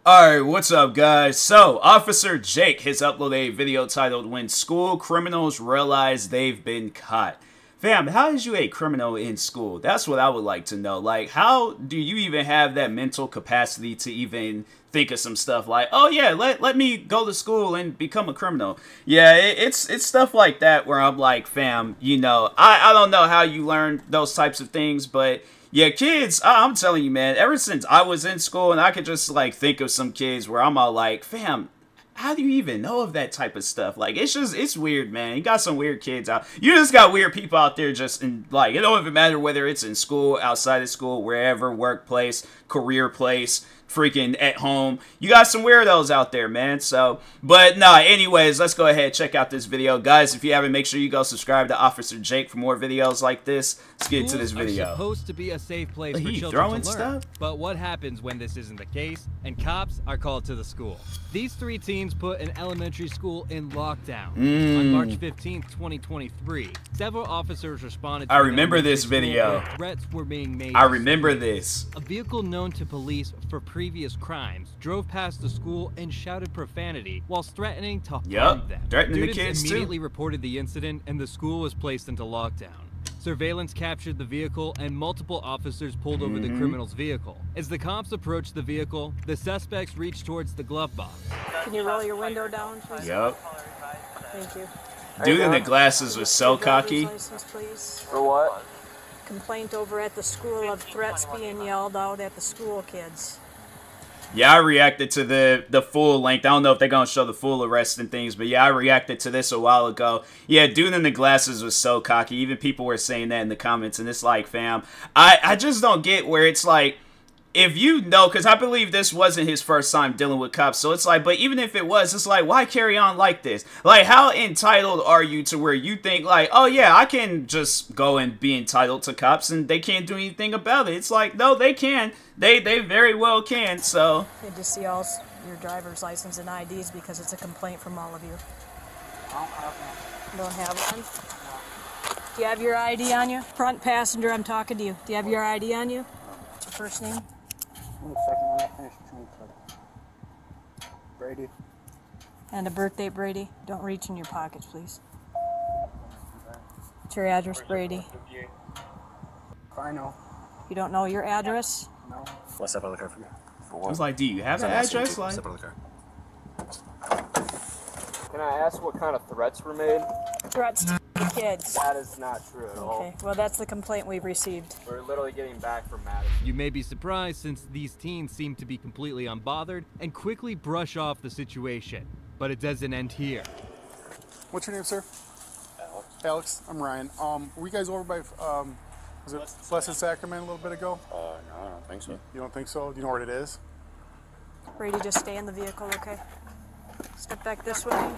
Alright, what's up guys? So, Officer Jake has uploaded a video titled When School Criminals Realize They've Been Caught. Fam, how is you a criminal in school? That's what I would like to know. Like, how do you even have that mental capacity to even think of some stuff like, oh yeah, let me go to school and become a criminal? Yeah, it's stuff like that where I'm like, fam, you know, I don't know how you learn those types of things, but yeah, kids, I'm telling you, man, ever since I was in school and I could just, like, think of some kids where I'm all like, fam, how do you even know of that type of stuff? Like, it's weird, man. You got some weird kids out. You just got weird people out there just in, like, it don't even matter whether it's in school, outside of school, wherever, workplace, career place, freaking at home. You got some weirdos out there, man. So, but nah, anyways, let's go ahead and check out this video. Guys, if you haven't, make sure you go subscribe to Officer Jake for more videos like this. Let's get into this video. Are supposed to be a safe place for children throwing to learn. stuff? But what happens when this isn't the case and cops are called to the school? These three teens put an elementary school in lockdown. On March 15th, 2023, several officers responded to I remember this video. Threats were being made. I remember this. A vehicle known to police for previous crimes drove past the school and shouted profanity whilst threatening to harm them. Threatening the Students kids immediately too. reported the incident and the school was placed into lockdown. Surveillance captured the vehicle and multiple officers pulled over the criminal's vehicle. As the cops approached the vehicle, the suspects reached towards the glove box. Can you roll your window down, please? Yup. Thank you. Dude in the glasses was so cocky. License, please. For what? Complaint over at the school of threats being yelled out at the school kids. Yeah, I reacted to the full length. I don't know if they're going to show the full arrest and things, but yeah, I reacted to this a while ago. Yeah, dude in the glasses was so cocky. Even people were saying that in the comments, and it's like, fam, I just don't get where it's like, if you know, because I believe this wasn't his first time dealing with cops, so it's like, but even if it was, it's like, why carry on like this? Like, how entitled are you to where you think, like, oh yeah, I can just go and be entitled to cops and they can't do anything about it? It's like, no, they can. They very well can, so. Need to see all your driver's license and IDs because it's a complaint from all of you. Don't have one? Do you have your ID on you? Front passenger, I'm talking to you. Do you have your ID on you? What's your first name? Brady. And a birthday, Brady. Don't reach in your pockets, please. What's your address, Brady? I know. You don't know your address? No. What's up on the car for you? I was like, do you have an address? Like, What's up on the car? Can I ask what kind of threats were made? Threats to kids. That is not true at all. Okay, well that's the complaint we've received. We're literally getting back from Madison. You may be surprised since these teens seem to be completely unbothered and quickly brush off the situation. But it doesn't end here. What's your name, sir? Alex. Alex, I'm Ryan. Were you guys over by, was it Blessed Sacrament a little bit ago? No, I don't think so. You don't think so? Do you know where it is? Brady, just stay in the vehicle, okay? Step back this way.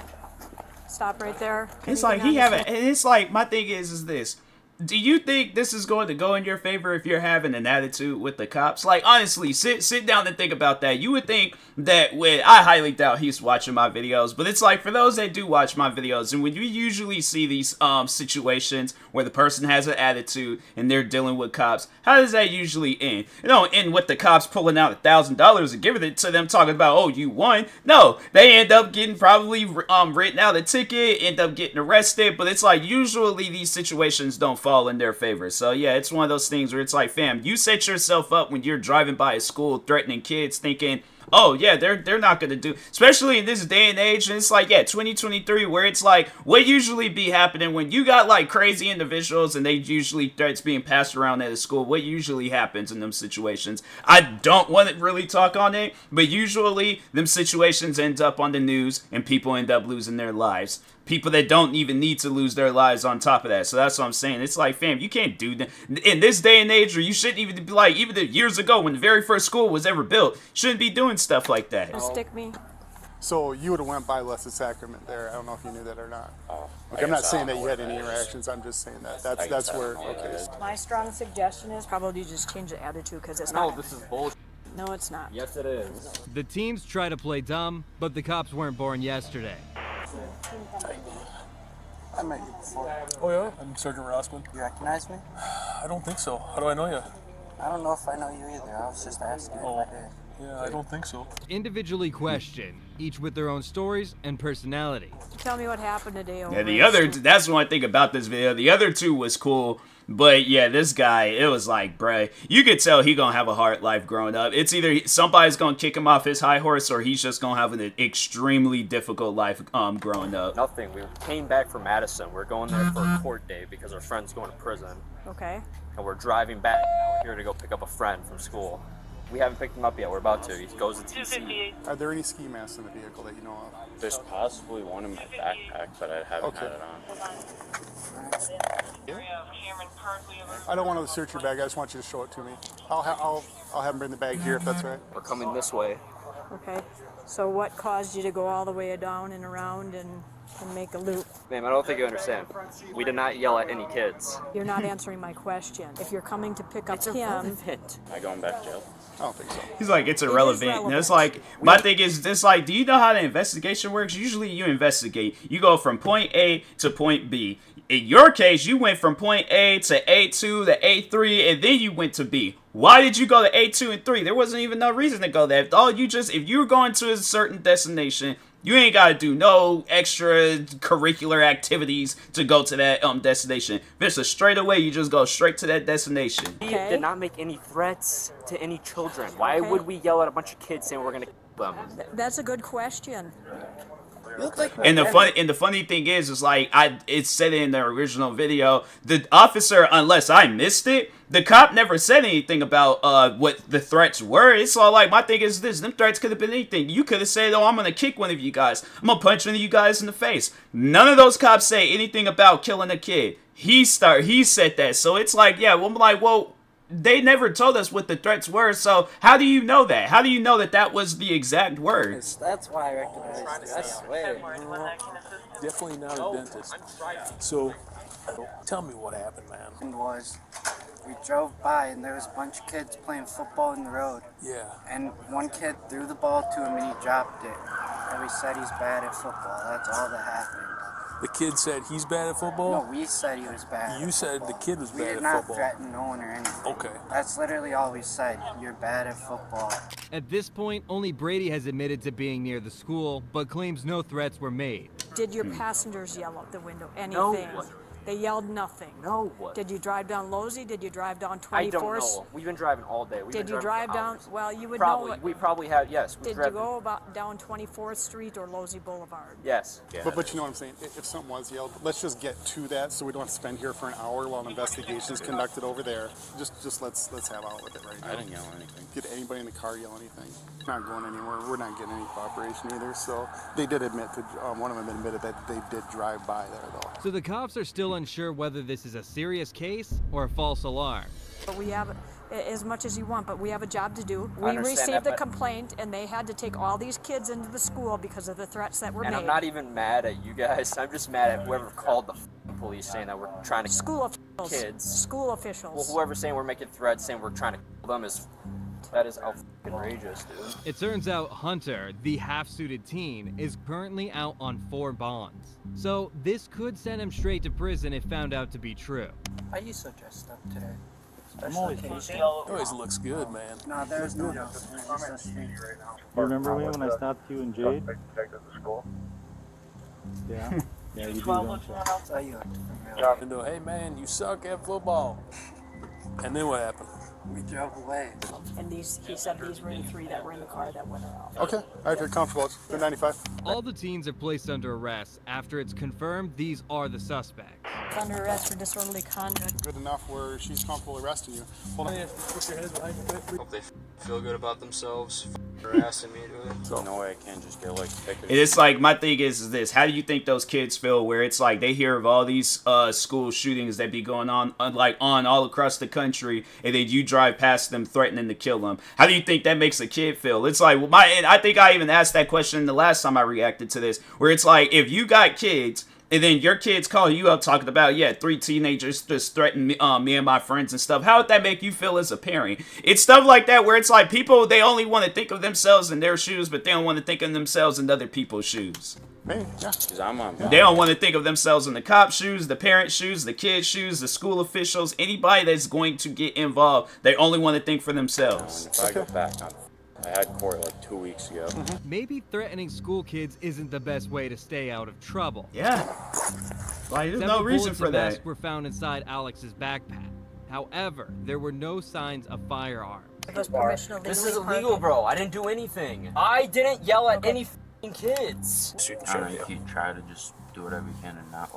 Stop right there. it's like he having, and it's like, my thing is this. Do you think this is going to go in your favor if you're having an attitude with the cops? Like, honestly, sit down and think about that. You would think that when, I highly doubt he's watching my videos, but it's like, for those that do watch my videos, and when you usually see these situations where the person has an attitude and they're dealing with cops, how does that usually end? It don't end with the cops pulling out $1,000 and giving it to them talking about, oh, you won. No, they end up getting probably written out a ticket, end up getting arrested, but it's like, usually these situations don't fall in their favor. So yeah, it's one of those things where it's like, fam, you set yourself up when you're driving by a school threatening kids thinking, oh yeah, they're not gonna do, especially in this day and age, and it's like, yeah, 2023, where it's like, what usually be happening when you got like crazy individuals and they usually threats being passed around at a school? What usually happens in them situations? I don't want to really talk on it, but usually them situations end up on the news and people end up losing their lives. People that don't even need to lose their lives on top of that. So that's what I'm saying. It's like, fam, you can't do that. In this day and age, or you shouldn't even be like, even the years ago when the very first school was ever built, shouldn't be doing stuff like that. Just stick me. So you would have went by Blessed Sacrament there. I don't know if you knew that or not. Okay, I'm not saying that you had any interactions. I'm just saying that that's where, okay. My strong suggestion is probably just change the attitude because it's No, not. this is bullshit. No, it's not. Yes, it is. The teens try to play dumb, but the cops weren't born yesterday. I met you before. Oh yeah? I'm Sergeant Rossman. You recognize me? I don't think so. How do I know you? I don't know if I know you either. I was just asking if I did. Yeah, I don't think so. Individually questioned, each with their own stories and personality. Tell me what happened today. Yeah, the other, that's one thing about this video. The other two was cool, but yeah, this guy, it was like, bruh, you could tell he gonna have a hard life growing up. It's either somebody's gonna kick him off his high horse, or he's just gonna have an extremely difficult life growing up. Nothing. We came back from Madison. We're going there for a court day because our friend's going to prison. Okay. And we're driving back. Now we're here to go pick up a friend from school. We haven't picked him up yet. We're about to. He goes to TC. Are there any ski masks in the vehicle that you know of? There's possibly one in my backpack, but I haven't had it on. I don't want to search your bag. I just want you to show it to me. I'll have him bring the bag here if that's right. We're coming this way. Okay. So what caused you to go all the way down and around and make a loop? Ma'am, I don't think you understand. We did not yell at any kids. You're not answering my question. If you're coming to pick up him... Am I going back to jail? I don't think so. He's like, it's irrelevant. And it's like, my thing is, it's like, do you know how the investigation works? Usually you investigate. You go from point A to point B. In your case, you went from point A to A2 to A3, and then you went to B. Why did you go to A2 and 3? There wasn't even no reason to go there. If you were going to a certain destination, you ain't got to do no extra curricular activities to go to that destination. If it's a straight away, you just go straight to that destination. We did not make any threats to any children. Why would we yell at a bunch of kids saying we're going to kill them? That's a good question. And the funny thing is like it said in the original video, the officer, unless I missed it, the cop never said anything about what the threats were. It's all like, my thing is this: them threats could have been anything. You could have said, "Oh, I'm gonna kick one of you guys. I'm gonna punch one of you guys in the face." None of those cops say anything about killing a kid. He said that. So it's like, yeah, well, I'm like, well, they never told us what the threats were, so how do you know that? How do you know that that was the exact word? That's why I recognized it. I swear. Definitely not a dentist. So, tell me what happened, man. We drove by and there was a bunch of kids playing football in the road. Yeah. And one kid threw the ball to him and he dropped it. And we said he's bad at football. That's all that happened. The kid said he's bad at football? No, we said he was bad. You said the kid was We bad did at not football. threaten no one or anything. Okay. That's literally all we said. You're bad at football. At this point, only Brady has admitted to being near the school, but claims no threats were made. Did your passengers yell out the window? Anything? No. They yelled nothing. No. Did you drive down Losey? Did you drive down 24th? I don't know. We've been driving all day. Did you drive down? Well, you would probably, know. We probably had, yes. Did you go down 24th Street or Losey Boulevard? Yes. But you know what I'm saying? If something was yelled, let's just get to that so we don't have to spend here for an hour while an investigation is conducted over there. Just let's have out with it right now. I didn't yell anything. Did anybody in the car yell anything? Not going anywhere. We're not getting any cooperation either. So they did admit to, one of them admitted that they did drive by there though. So the cops are still unsure whether this is a serious case or a false alarm. But we have as much as you want, but we have a job to do. We understand received that, the but- complaint, and they had to take all these kids into the school because of the threats that were And made. I'm not even mad at you guys. I'm just mad at whoever called the police saying that we're trying to School officials. kids. School officials. Well, whoever's saying we're making threats, saying we're trying to kill them that is outrageous, dude. It turns out Hunter, the half-suited teen, is currently out on 4 bonds. So this could send him straight to prison if found out to be true. Why are you so dressed up today? It Special always looks good, man. No, there's no no. You remember me when I stopped you and Jade? Yeah. Yeah, you do, don't you? So you acted familiar. And go, hey man, you suck at football. And then what happened? We drove away. And he said these were the 3 that were in the car that went around. Okay. All right, if you're comfortable, it's the 95. All the teens are placed under arrest after it's confirmed these are the suspects. It's under arrest for disorderly conduct. Good enough where she's comfortable arresting you. Hold on. Put your head behind your back. Hope they feel good about themselves harassing me to it. So no way I can't just get like picked. It's like, my thing is this: how do you think those kids feel where it's like they hear of all these school shootings that be going on all across the country, and then you drive past them threatening to kill them? How do you think that makes a kid feel? It's like, and I think I even asked that question the last time I reacted to this, where it's like, if you got kids and then your kids call you up talking about, yeah, 3 teenagers just threatened me and my friends and stuff, how would that make you feel as a parent? It's stuff like that where it's like people, they only want to think of themselves in their shoes, but they don't want to think of themselves in other people's shoes. Hey, yeah. Because I'm on. They don't want to think of themselves in the cop shoes, the parent shoes, the kid shoes, the school officials, anybody that's going to get involved. They only want to think for themselves. If I go back, I I had court like 2 weeks ago. Maybe threatening school kids isn't the best way to stay out of trouble. Yeah. Like, there's Several no reason bullets for and that. masks were found inside Alex's backpack. However, there were no signs of firearms. This is illegal, bro. I didn't do anything. I didn't yell at any f***ing kids. I don't know if you try to just do whatever you can and not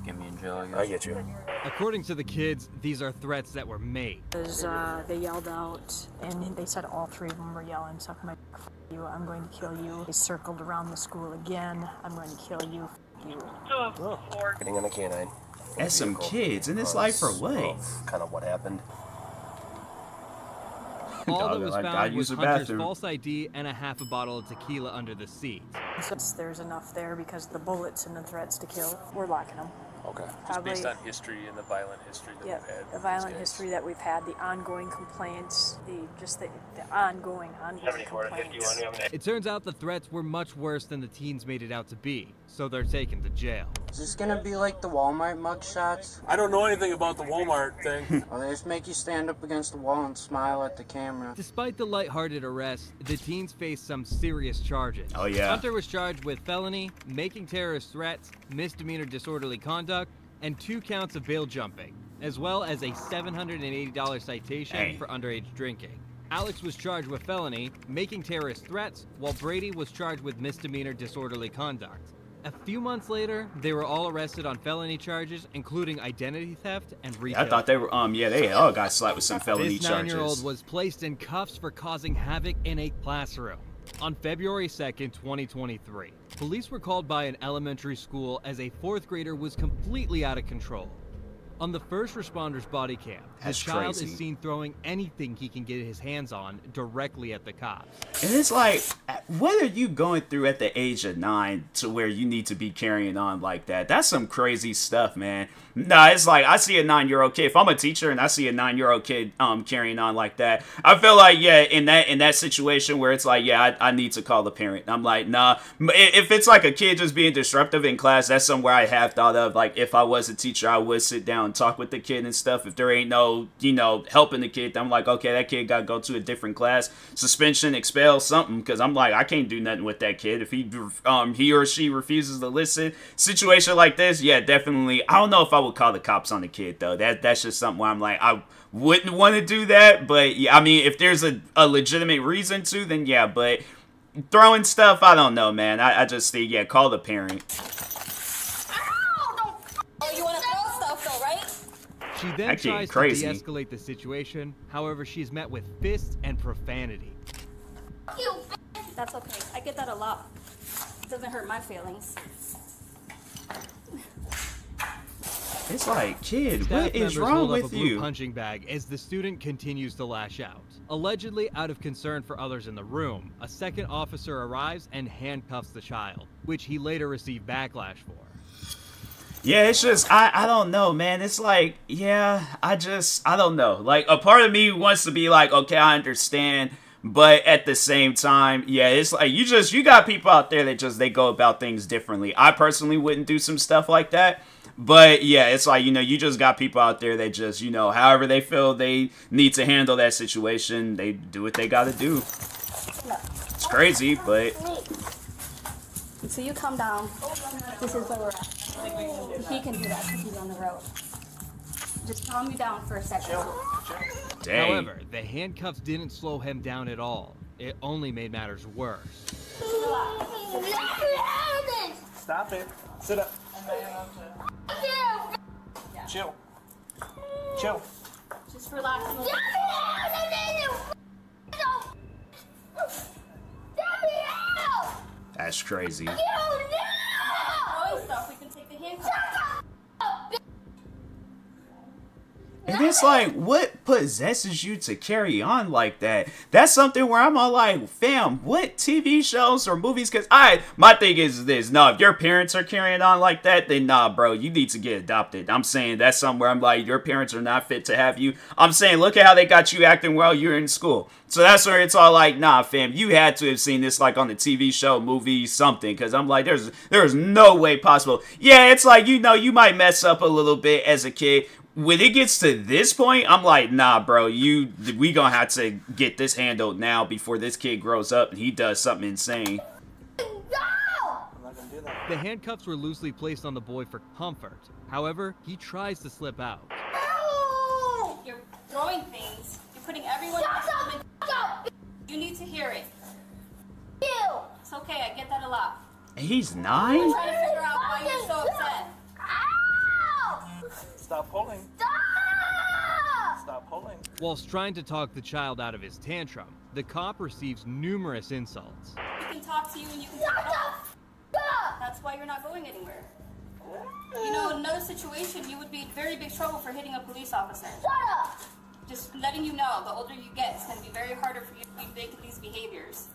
get me in jail, I guess. I get you. According to the kids, these are threats that were made. They yelled out, and they said all three of them were yelling, "Suck my f you, I'm going to kill you." They circled around the school again, "I'm going to kill you, f you." Getting on a canine. That's some kids, and it's like for what? Kind of what happened. All that was I found use was the Hunter's bathroom. false ID and a half a bottle of tequila under the seat. So there's enough there because the bullets and the threats to kill, we're locking them. Okay. Probably, Just based on history and the violent history that we've had. the violent history that we've had, the ongoing complaints, the ongoing complaints. It turns out the threats were much worse than the teens made it out to be, so they're taken to jail. Is this gonna be like the Walmart mugshots? I don't know anything about the Walmart thing. Or they just make you stand up against the wall and smile at the camera? Despite the lighthearted arrest, the teens faced some serious charges. Oh, yeah. Hunter was charged with felony, making terrorist threats, misdemeanor disorderly conduct, and 2 counts of bail jumping, as well as a $780 citation for underage drinking. Alex was charged with felony, making terrorist threats, while Brady was charged with misdemeanor disorderly conduct. A few months later, they were all arrested on felony charges, including identity theft and retail. I thought they were, they all got slapped with some felony This charges. 9-year-old was placed in cuffs for causing havoc in a classroom. On February 2nd, 2023, police were called by an elementary school as a 4th grader was completely out of control. On the first responder's body cam, the child is seen throwing anything he can get his hands on directly at the cops. And it's like, what are you going through at the age of 9 to where you need to be carrying on like that? That's some crazy stuff, man. Nah, it's like, I see a 9-year-old kid. If I'm a teacher and I see a 9-year-old kid carrying on like that, I feel like, yeah, in that situation where it's like, yeah, I need to call the parent. I'm like, nah. If it's like a kid just being disruptive in class, that's somewhere I have thought of. Like, if I was a teacher, I would sit down and talk with the kid and stuff. If there ain't no, helping the kid, I'm like, okay, that kid got to go to a different class. Suspension, expel, something. Because I'm like, I can't do nothing with that kid. If he or she refuses to listen. Situation like this, yeah, definitely. I don't know if I would call the cops on the kid, though. That's just something where I'm like, I wouldn't want to do that. But, yeah, I mean, if there's a legitimate reason to, then yeah. But throwing stuff, I don't know, man. I just think, yeah, call the parent. She then tries to de-escalate the situation. However, she's met with fists and profanity. That's okay. I get that a lot. It doesn't hurt my feelings. It's like, kid, Staff what is members wrong hold up with a blue you? punching bag as the student continues to lash out. Allegedly out of concern for others in the room, a second officer arrives and handcuffs the child, which he later received backlash for. Yeah, it's just, I don't know, man. It's like, yeah, I don't know. Like, a part of me wants to be like, okay, I understand. But at the same time, yeah, it's like, you got people out there that they go about things differently. I personally wouldn't do some stuff like that. But yeah, it's like, you just got people out there that just, however they feel they need to handle that situation, they do what they got to do. It's crazy, but... So you come down. This is where we're at. He can do that because he's on the road. Just calm me down for a second. Dang. However, the handcuffs didn't slow him down at all. It only made matters worse. Stop it. Sit up. Chill. Chill. Just relax. That's crazy. And it's like, what possesses you to carry on like that? That's something where I'm all like, fam, what TV shows or movies? Because my thing is this. No, if your parents are carrying on like that, then nah, bro, you need to get adopted. I'm saying that's somewhere I'm like, your parents are not fit to have you. I'm saying, look at how they got you acting while you're in school. So that's where it's all like, nah, fam, you had to have seen this like on the TV show, movie, something. Because I'm like, there's no way possible. Yeah, it's like, you might mess up a little bit as a kid. when it gets to this point, I'm like, nah, bro, we gonna have to get this handled now before this kid grows up and he does something insane. The handcuffs were loosely placed on the boy for comfort. However, he tries to slip out. You're throwing things. You're putting everyone in. You need to hear it. It's okay, I get that a lot. He's 9? I'm trying to figure out why you're so upset. Stop pulling. Stop pulling. Whilst trying to talk the child out of his tantrum, the cop receives numerous insults. We can talk to you and you can take it off. That's why you're not going anywhere. You know, in another situation, you would be in very big trouble for hitting a police officer. Shut up! Just letting you know, the older you get, it's going to be very harder for you to be making these behaviors.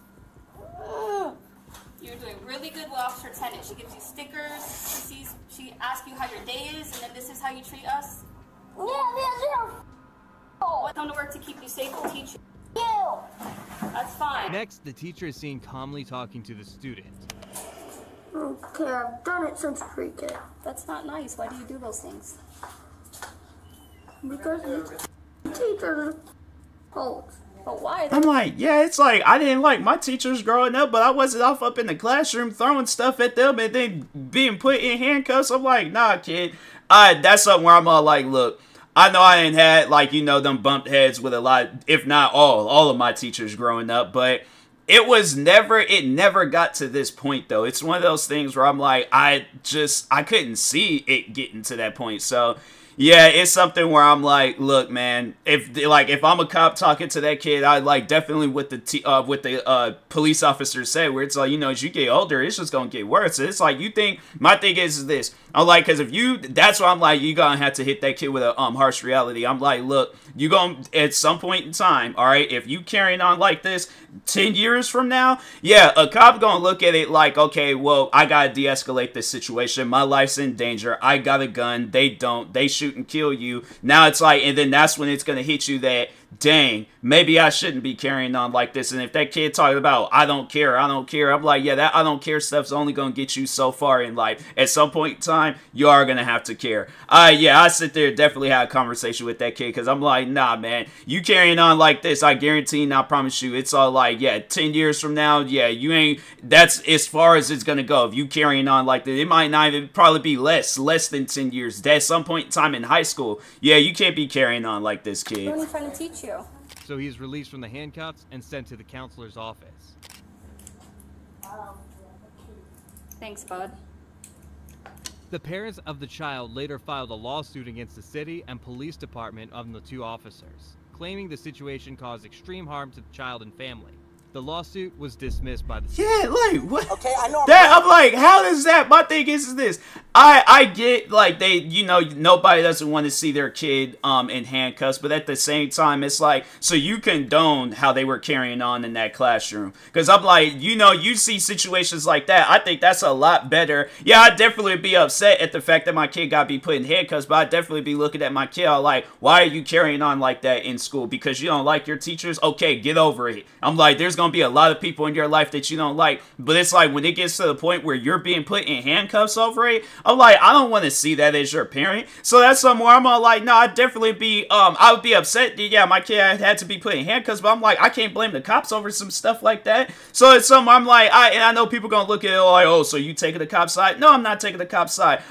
You're doing really good with Officer Tennant. She gives you stickers, she asks you how your day is, and then this is how you treat us? I come to work to keep you safe and teach you. That's fine. Next, the teacher is seen calmly talking to the student. Okay, I've done it since pre-K. That's not nice. Why do you do those things? Because the teachers are But why? I'm like, yeah, it's like, I didn't like my teachers growing up, but I wasn't off up in the classroom throwing stuff at them and then being put in handcuffs. I'm like, nah, kid. That's something where I'm all like, look, I know I ain't had, like, you know, them bumped heads with a lot, if not all of my teachers growing up, but it never got to this point, though. It's one of those things where I'm like, I couldn't see it getting to that point. So, yeah, it's something where I'm like, look, man, if I'm a cop talking to that kid, I like definitely what the police officer said, where it's like, you know, as you get older, it's just gonna get worse. It's like, you think, my thing is this, I'm like, because that's why I'm like, you gonna have to hit that kid with a harsh reality. I'm like, look, you gonna, at some point in time, all right, if you carrying on like this 10 years from now, yeah, a cop gonna look at it like, okay, well, I gotta de-escalate this situation. My life's in danger. I got a gun. They don't. They shoot and kill you. Now it's like, and then that's when it's gonna hit you that, dang, maybe I shouldn't be carrying on like this. And if that kid talking about, I don't care, I'm like, yeah, that I don't care stuff's only gonna get you so far in life. At some point in time, you are gonna have to care. Yeah, I sit there, definitely had a conversation with that kid, because I'm like, nah, man, you carrying on like this, I guarantee and I promise you, it's all like, yeah, 10 years from now, yeah, you ain't, that's as far as it's gonna go. If you carrying on like this, it might not even, probably be less than 10 years. At some point in time in high school, yeah, you can't be carrying on like this, kid. I'm only trying to teach you. So he is released from the handcuffs and sent to the counselor's office. Thanks, bud. The parents of the child later filed a lawsuit against the city and police department of the two officers, claiming the situation caused extreme harm to the child and family. The lawsuit was dismissed by the city. Yeah, like, what? Okay, I know. I'm like, how does that? My thing is this. I get, like, they, you know, nobody doesn't want to see their kid in handcuffs, but at the same time, it's like, so you condone how they were carrying on in that classroom. Because I'm like, you know, you see situations like that, I think that's a lot better. Yeah, I'd definitely be upset at the fact that my kid got to be put in handcuffs, but I'd definitely be looking at my kid like, why are you carrying on like that in school? Because you don't like your teachers? Okay, get over it. I'm like, there's going to be a lot of people in your life that you don't like, but it's like, when it gets to the point where you're being put in handcuffs over it, I'm like, I don't want to see that as your parent. So that's something where I'm all like, no, I'd definitely be, I would be upset that, yeah, my kid had to be put in handcuffs, but I'm like, I can't blame the cops over some stuff like that. So it's something I'm like, and I know people gonna look at it like, oh, so you taking the cop's side? No, I'm not taking the cop's side.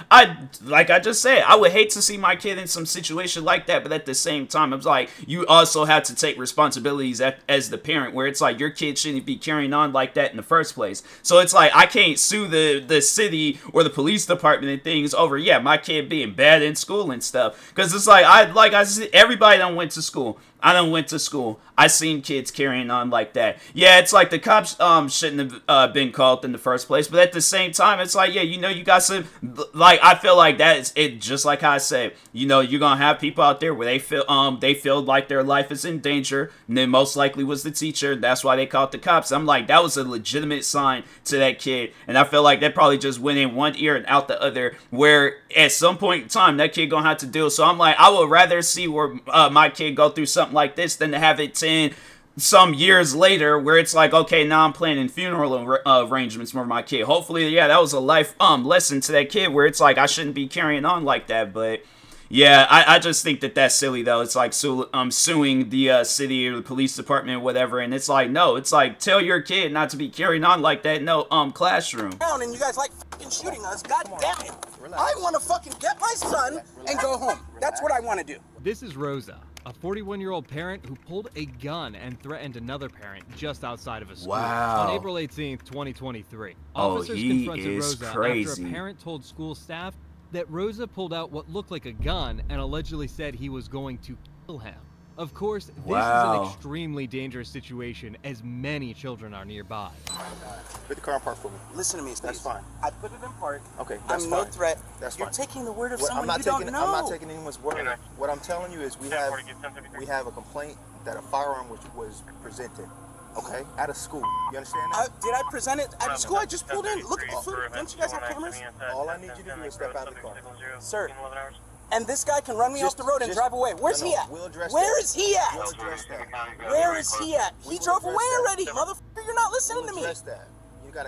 Like I just said, I would hate to see my kid in some situation like that, but at the same time, it's like, you also have to take responsibilities as the parent, where it's like, your kid shouldn't be carrying on like that in the first place. So it's like, I can't sue the city or the police department and things over, yeah, my kid being bad in school and stuff. Because it's like, I said, everybody done went to school. I done went to school. I seen kids carrying on like that. Yeah, it's like the cops shouldn't have been called in the first place. But at the same time, it's like, yeah, you know, you got some, like, I feel like that is it. Just like I said, you know, you're gonna have people out there where they feel like their life is in danger, and then most likely was the teacher. That's why they called the cops. I'm like, that was a legitimate sign to that kid, and I feel like that probably just went in one ear and out the other. Where at some point in time, that kid gonna have to deal. So I'm like, I would rather see where my kid go through something like this than to have it 10 some years later where it's like, okay, now I'm planning funeral arrangements for my kid. Hopefully, yeah, that was a life lesson to that kid, where it's like, I shouldn't be carrying on like that. But Yeah, I just think that that's silly, though. It's like suing the city or the police department or whatever, and it's like, no, it's like, tell your kid not to be carrying on like that in no classroom. And you guys like fucking shooting us. God damn it. I want to fucking get my son and go home. That's what I want to do. This is Rosa, a 41-year-old parent who pulled a gun and threatened another parent just outside of a school. Wow. On April 18th, 2023. Oh, Officers he confronted is Rosa crazy. after a parent told school staff that Rosa pulled out what looked like a gun and allegedly said he was going to kill him. Of course, this is an extremely dangerous situation as many children are nearby. Put the car in park for me. Listen to me, Steve. That's fine. I put it in park. Okay, that's I'm fine. no threat. That's You're fine. taking the word of Well, someone you don't know. I'm not taking anyone's word. What I'm telling you is we have a complaint that a firearm was presented. Okay, at a school. You understand that? Did I present it at a school? I just pulled in. Look at the food. Don't you guys have cameras? All I need you to do is step out of the car. Sir. And this guy can run me off the road and drive away. Where's he at? We'll address Where is he at? We'll address that. Where is he at? He drove away already, motherfucker. You're not listening to me. That.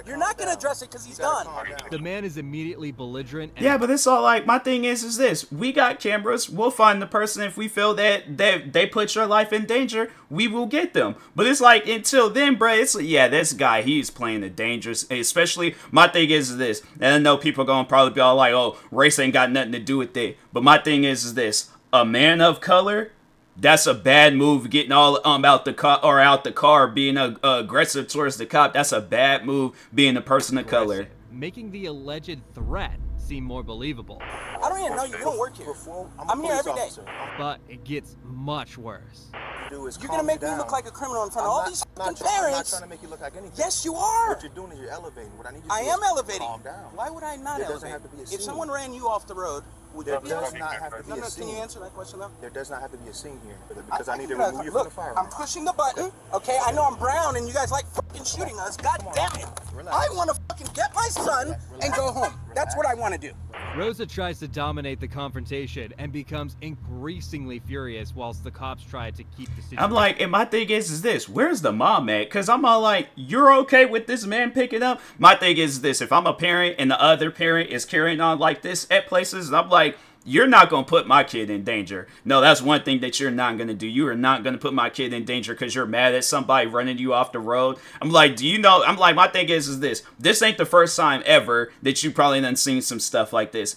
You're not going to address it because he's done. The man is immediately belligerent. And yeah, but it's all like, my thing is this. We got cameras. We'll find the person. If we feel that they put your life in danger, we will get them. But it's like, until then, bro, it's like, yeah, this guy, he's playing the dangerous. Especially, my thing is this. And I know people are going to probably be all like, oh, race ain't got nothing to do with it. But my thing is this. A man of color, that's a bad move, getting all out the car, being aggressive towards the cop. That's a bad move, being a person of color. Making the alleged threat seem more believable. I don't even know you. You don't work here. I'm here every day. But it gets much worse. You're going to make me look like a criminal in front of all these fucking parents. I'm not trying to make you look like anything. Yes, you are. What you're doing is you're elevating. What I need you to do I am elevating. Calm down. Why would I not elevate? If someone ran you off the road, would there does not have to be a Can scene. you answer that question though? There does not have to be a scene here because I need to remove you from the fire. I'm pushing the button. Okay, I know I'm brown and you guys like fucking shooting us. God damn it! I want to fucking get my son and go home. That's what I want to do. Rosa tries to dominate the confrontation and becomes increasingly furious whilst the cops try to keep the situation. I'm like, and my thing is this, where's the mom at? Because I'm all like, you're okay with this man picking up? My thing is this, if I'm a parent and the other parent is carrying on like this at places, and I'm like, you're not going to put my kid in danger. No, that's one thing that you're not going to do. You are not going to put my kid in danger because you're mad at somebody running you off the road. I'm like, do you know? I'm like, my thing is this. This ain't the first time ever that you probably done seen some stuff like this.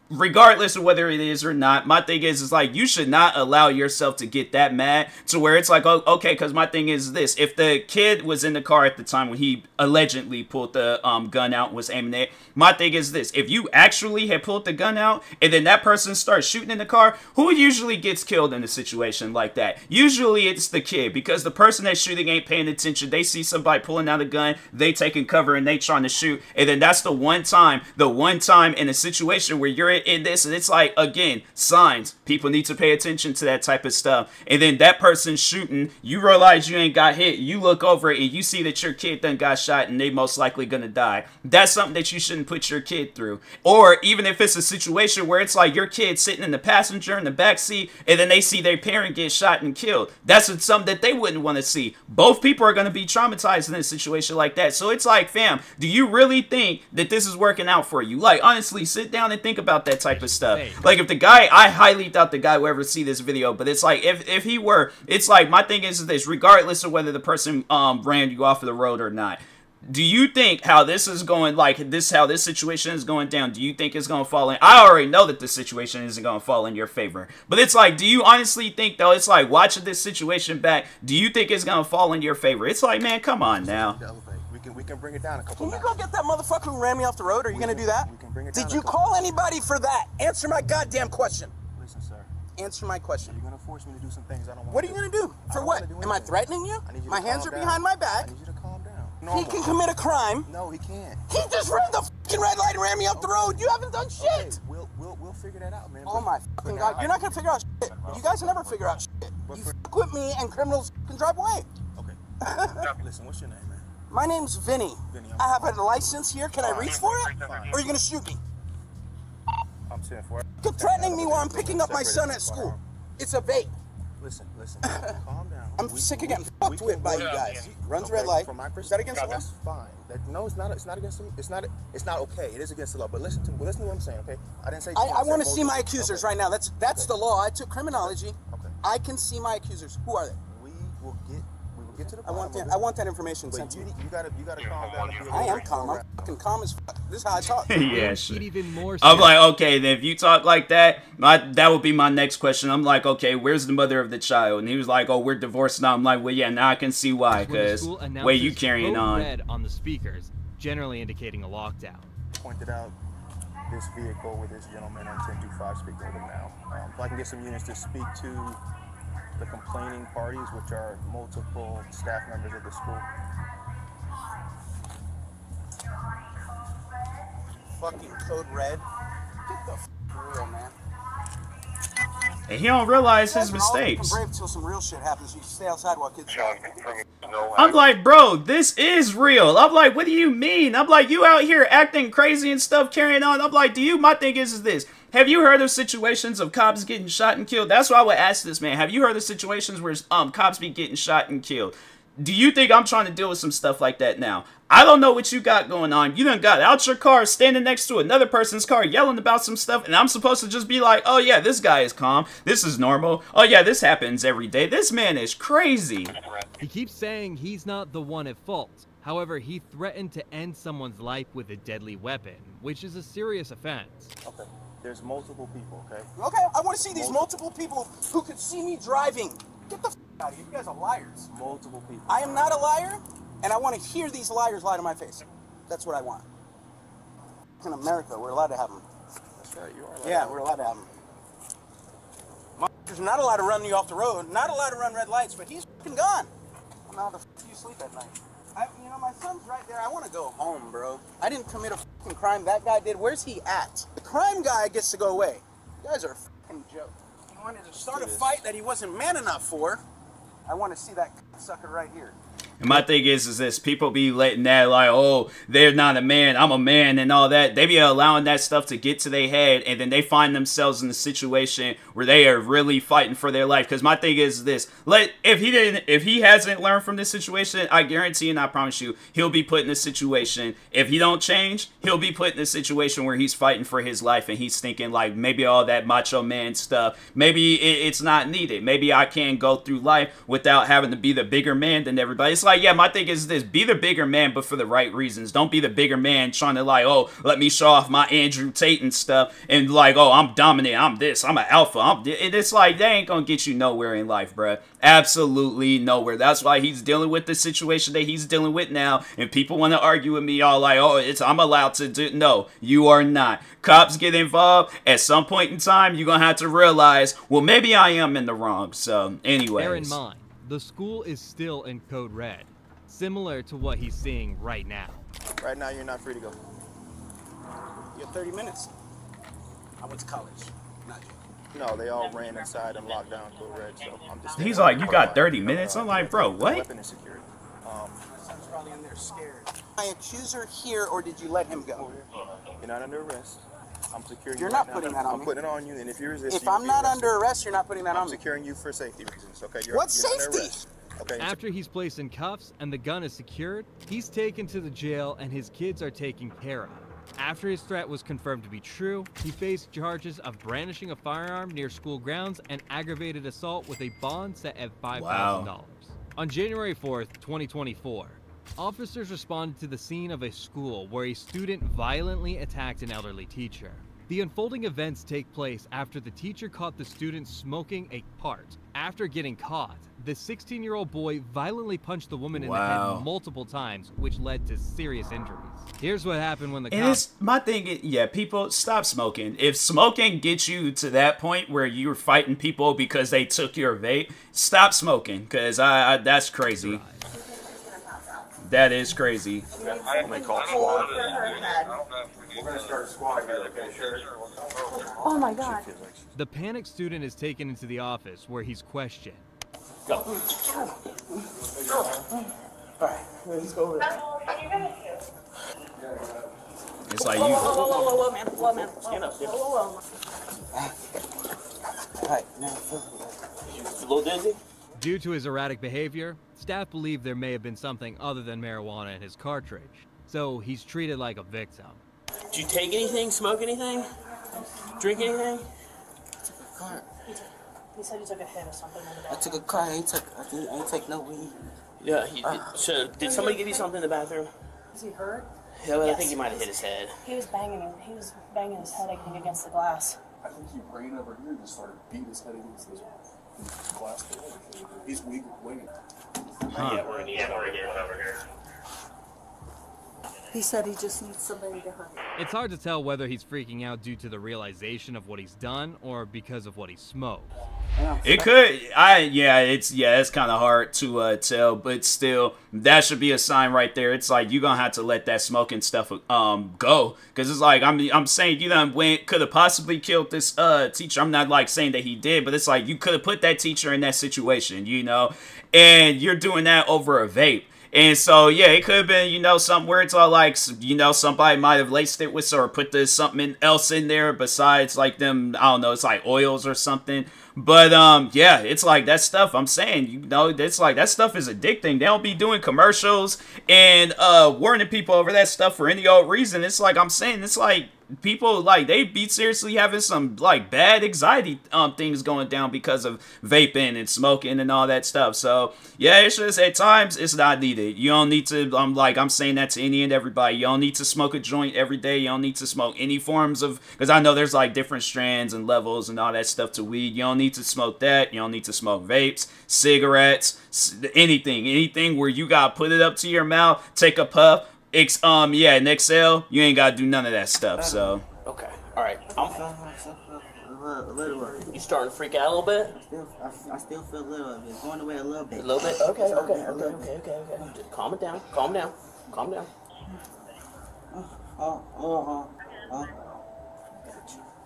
Regardless of whether it is or not, my thing is like, you should not allow yourself to get that mad to where it's like, oh, okay, because my thing is this. If the kid was in the car at the time when he allegedly pulled the gun out and was aiming it, my thing is this. If you actually had pulled the gun out and then that person starts shooting in the car, who usually gets killed in a situation like that? Usually it's the kid, because the person that's shooting ain't paying attention. They see somebody pulling out a gun, they taking cover and they trying to shoot. And then that's the one time in a situation where you're in this, and it's like, again, signs. People need to pay attention to that type of stuff. And then that person shooting, you realize you ain't got hit. You look over it and you see that your kid done got shot and they most likely gonna die. That's something that you shouldn't put your kid through. Or even if it's a situation where it's like your kid sitting in the passenger in the back seat and then they see their parent get shot and killed. That's something that they wouldn't want to see. Both people are gonna be traumatized in a situation like that. So it's like, fam, do you really think that this is working out for you? Like, honestly, sit down and think about that type of stuff. Like, if the guy, I highly doubt the guy will ever see this video, but it's like, if he were, it's like, my thing is this, regardless of whether the person ran you off of the road or not, do you think how this is going, like this, how this situation is going down, do you think it's going to fall in? I already know that the situation isn't going to fall in your favor, but it's like, do you honestly think, though, it's like, watching this situation back, do you think it's going to fall in your favor? It's like, man, come on now. We can bring it down a couple Can you go get that motherfucker who ran me off the road? Are you going to do that? We can bring it down. Did you call anybody for that? Answer my goddamn question. Listen, sir. Answer my question. You're going to force me to do some things I don't want What are you going to do? For what? Am I threatening you? My hands are behind my back. I need you to calm down. He can commit a crime. No, he can't. He just ran the fucking red light and ran me off the road. You haven't done shit. Okay, we'll figure that out, man. Oh my fucking God. You're not going to figure out shit. You guys will never figure out shit. You fuck with me and criminals can drive away. Okay. Listen, what's your name, man? My name's Vinny. I have a license here. Can I reach for it? Or are you going to shoot me? I'm 10 for it. You're threatening me while I'm picking up my son at school. It's a vape. Listen. Calm down. I'm sick of getting fucked with by you guys. Runs red light. From my Is that against the law? That's fine. No, it's not. It's not against the. It's not okay. It is against the law. But listen to what I'm saying. Okay. I didn't say. I want to see my accusers right now. That's the law. I took criminology. Okay. I can see my accusers. Who are they? We will get to the I want that information sent to me. You gotta calm down. I am calm. I'm fucking calm as fuck. This is how I talk. Yeah, shit. I'm like, okay, then if you talk like that, that would be my next question. I'm like, okay, where's the mother of the child? And he was like, oh, we're divorced now. I'm like, well, yeah, now I can see why, because way you carrying on. Red on the speakers, generally indicating a lockdown. Pointed out this vehicle with this gentleman on 1025 speaking with him now. If I can get some units to speak to the complaining parties, which are multiple staff members of the school. Fucking code red. Get the real, man. And he don't realize his mistakes. I'm brave till some real shit happens. You stay outside while kids. I'm like, bro, this is real. I'm like, what do you mean? I'm like, you out here acting crazy and stuff, carrying on. I'm like, my thing is this. Have you heard of situations of cops getting shot and killed? That's why I would ask this man. Have you heard of situations where cops be getting shot and killed? Do you think I'm trying to deal with some stuff like that now? I don't know what you got going on. You done got out your car, standing next to another person's car, yelling about some stuff, and I'm supposed to just be like, oh yeah, this guy is calm. This is normal. Oh yeah, this happens every day. This man is crazy. He keeps saying he's not the one at fault. However, he threatened to end someone's life with a deadly weapon, which is a serious offense. Okay. There's multiple people, okay? Okay, I want to see these multiple people who could see me driving. Get the f out of here. You guys are liars. Multiple people. I am not a liar, and I want to hear these liars lie to my face. That's what I want. In America, we're allowed to have them. That's right, you are allowed. Yeah, we're allowed to have them. Motherfucker's not allowed to run you off the road, not allowed to run red lights, but he's fucking gone. Well, how the f do you sleep at night? You know, my son's right there. I want to go home, bro. I didn't commit a fucking crime. That guy did. Where's he at? The crime guy gets to go away. You guys are a fucking joke. He wanted to start a fight that he wasn't man enough for. I want to see that sucker right here. And my thing is this, people be letting that like, oh, they're not a man, I'm a man and all that. They be allowing that stuff to get to their head, and then they find themselves in a situation where they are really fighting for their life. Because my thing is this, if he hasn't learned from this situation, I guarantee and I promise you, he'll be put in a situation, if he don't change, he'll be put in a situation where he's fighting for his life, and he's thinking like, maybe all that macho man stuff, maybe it's not needed. Maybe I can go through life without having to be the bigger man than everybody. It's like, yeah, my thing is this, be the bigger man, but for the right reasons. Don't be the bigger man trying to like, oh, let me show off my Andrew Tate and stuff, and like, oh, I'm dominant, I'm this, I'm an alpha, it's like, that ain't gonna get you nowhere in life, bruh. Absolutely nowhere. That's why he's dealing with the situation that he's dealing with now, and people want to argue with me all like, oh, I'm allowed to do, no, you are not. Cops get involved, at some point in time, you're gonna have to realize, well, maybe I am in the wrong. So, anyways. Bear in mind, the school is still in code red, similar to what he's seeing right now. Right now, you're not free to go. You have 30 minutes. I went to college, not you. No, they all ran inside and locked down code red, so I'm just... He's like, you got 30 minutes? I'm like, bro, what? Weapon and security. My son's probably in there scared. My accuser here, or did you let him go? You're not under arrest. I'm securing you. You're not putting that on me. I'm putting it on you, and if you resist, if I'm not under arrest, you're not putting that on me. I'm securing you for safety reasons, okay? What safety? Okay. After he's placed in cuffs and the gun is secured, he's taken to the jail and his kids are taken care of. After his threat was confirmed to be true, he faced charges of brandishing a firearm near school grounds and aggravated assault with a bond set at $5,000. Wow. On January 4th, 2024, officers responded to the scene of a school where a student violently attacked an elderly teacher. The unfolding events take place after the teacher caught the student smoking a part. After getting caught, the 16-year-old boy violently punched the woman in the head multiple times, which led to serious injuries. Here's what happened when the cops... My thing is, yeah, people, stop smoking. If smoking gets you to that point where you're fighting people because they took your vape, stop smoking, because that's crazy. That is crazy. I'm going to call squad. We're going to start a squad here, okay? Sure. Oh my God. The panicked student is taken into the office where he's questioned. Go. Alright, let's go over there. It's like you. Whoa, man. Stand up, stand up. Alright, now, you a little dizzy? Due to his erratic behavior, staff believe there may have been something other than marijuana in his cartridge, so he's treated like a victim. Did you take anything, smoke anything, drink anything? I took a cart. He said he took a hit or something. I took a cart. I ain't take no weed. Yeah, so did somebody give you something in the bathroom? Is he hurt? Yeah, well, Yes. I think he might have hit his head. He was banging his head, I think, against the glass. I think he ran over here and just started beating his head against this glass door. He's waiting. Yeah, we're gonna need one over here. He said he just needs somebody to hurt. It's hard to tell whether he's freaking out due to the realization of what he's done or because of what he smoked. It could, it's kind of hard to tell, but still, that should be a sign right there. It's like you're gonna have to let that smoking stuff go, because it's like I'm saying you done could have possibly killed this teacher. I'm not like saying that he did, but it's like you could have put that teacher in that situation, you know, and you're doing that over a vape. And so, yeah, it could have been, you know, something where it's all like, you know, somebody might have laced it with or put something else in there besides like them, I don't know, it's like oils or something. But, yeah, it's like that stuff, I'm saying, you know, it's like that stuff is addicting. They don't be doing commercials and warning people over that stuff for any old reason. It's like, I'm saying, it's like people, like, they be seriously having some, like, bad anxiety things going down because of vaping and smoking and all that stuff. So, yeah, it's just, at times, it's not needed. You don't need to, I'm saying that to any and everybody. You don't need to smoke a joint every day. You don't need to smoke any forms of, because I know there's, like, different strands and levels and all that stuff to weed. You don't need to smoke that. You don't need to smoke vapes, cigarettes, anything where you gotta put it up to your mouth, take a puff, and exhale. You ain't gotta do none of that stuff. So okay, all right. You starting to freak out a little bit? I still feel a little bit. It's going away a little bit. A little bit? Okay. Just calm it down. Calm down.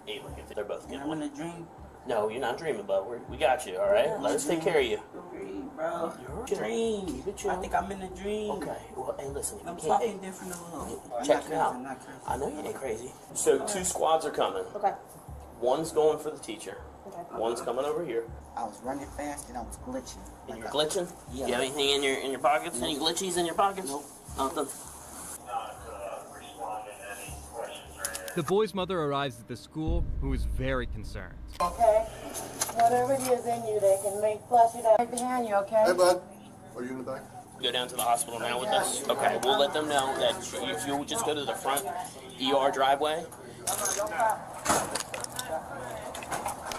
Hey, look, if they're both good. I'm in a dream. No, you're not dreaming, but we got you, all right? Let us take care of you. Bro, dream. I think I'm in a dream. Okay, well, hey, listen. I'm talking different a little. Check it out. I know you ain't crazy. So 2 squads are coming. Okay. One's going for the teacher. Okay. One's coming over here. I was running fast and I was glitching. And you're glitching? Yeah. You have anything in your pockets? Any glitchies in your pockets? Nope. Nothing. The boy's mother arrives at the school, who is very concerned. Okay? Whatever it is in you, they can flush it out right behind you, okay? Hey, bud. Are you in the back? Go down to the hospital now with us? Okay, we'll let them know that if you'll just go to the front ER driveway.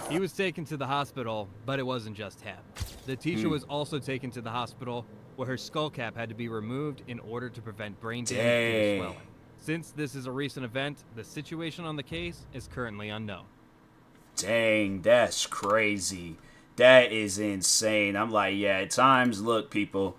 He was taken to the hospital, but it wasn't just him. The teacher was also taken to the hospital, where her skull cap had to be removed in order to prevent brain damage due to swelling. Since this is a recent event, the situation on the case is currently unknown. Dang, that's crazy. That is insane. I'm like, yeah, at times, look, people,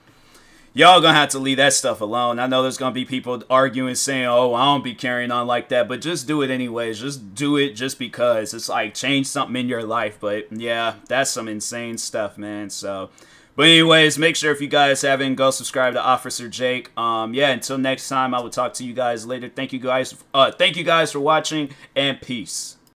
y'all gonna have to leave that stuff alone. I know there's gonna be people arguing, saying, oh, I don't be carrying on like that, but just do it anyways. Just do it just because. It's like, change something in your life. But yeah, that's some insane stuff, man. So, but anyways, make sure if you guys haven't, go subscribe to Officer Jake. Yeah, until next time, I will talk to you guys later. Thank you guys for watching, and peace.